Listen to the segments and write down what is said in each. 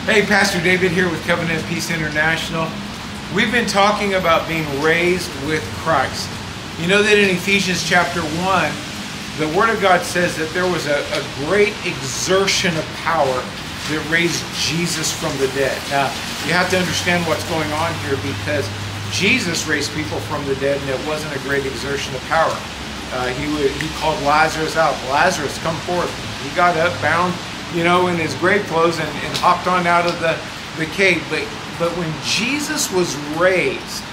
Hey, Pastor David here with Covenant Peace International. We've been talking about being raised with Christ. You know that in Ephesians chapter 1, the Word of God says that there was a great exertion of power that raised Jesus from the dead. Now, you have to understand what's going on here, because Jesus raised people from the dead, and it wasn't a great exertion of power. He called Lazarus out. Lazarus, come forth. He got up, bound, in his grave clothes, and hopped on out of the cave. But when Jesus was raised,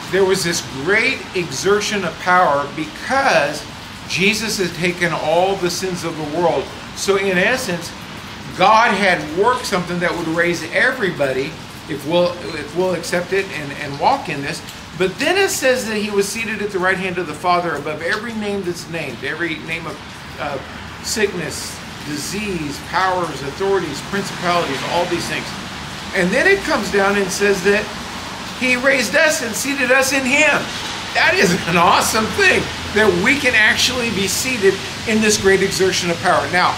there was this great exertion of power because Jesus had taken all the sins of the world. So in essence, God had worked something that would raise everybody if we'll accept it and walk in this. But then it says that he was seated at the right hand of the Father above every name that's named, every name of sickness, disease, powers, authorities, principalities, all these things. And then it comes down and says that he raised us and seated us in him. That is an awesome thing, that we can actually be seated in this great exertion of power. Now,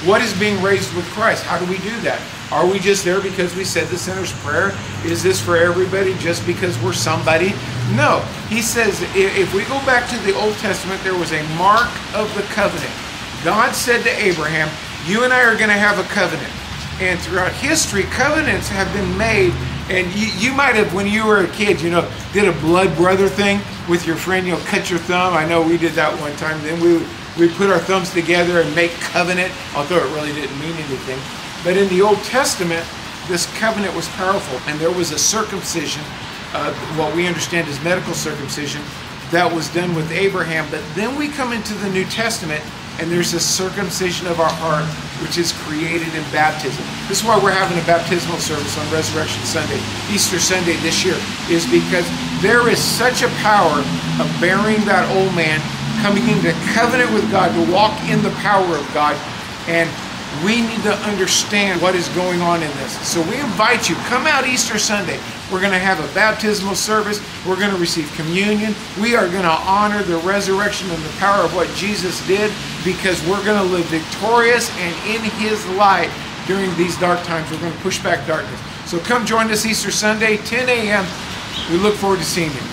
what is being raised with Christ? How do we do that? Are we just there because we said the sinner's prayer? Is this for everybody just because we're somebody? No. He says, if we go back to the Old Testament, there was a mark of the covenant. God said to Abraham, you and I are going to have a covenant. And throughout history, covenants have been made. And you might have, when you were a kid, did a blood brother thing with your friend. Cut your thumb. I know we did that one time. Then we put our thumbs together and make covenant, although it really didn't mean anything. But in the Old Testament, this covenant was powerful. And there was a circumcision, what we understand as medical circumcision, that was done with Abraham. But then we come into the New Testament, and there's a circumcision of our heart, which is created in baptism. This is why we're having a baptismal service on Resurrection Sunday, Easter Sunday this year, is because there is such a power of burying that old man, coming into covenant with God, to walk in the power of God. And we need to understand what is going on in this. So we invite you, come out Easter Sunday. We're going to have a baptismal service. We're going to receive communion. We are going to honor the resurrection and the power of what Jesus did, because we're going to live victorious and in his light during these dark times. We're going to push back darkness. So come join us Easter Sunday, 10 a.m. We look forward to seeing you.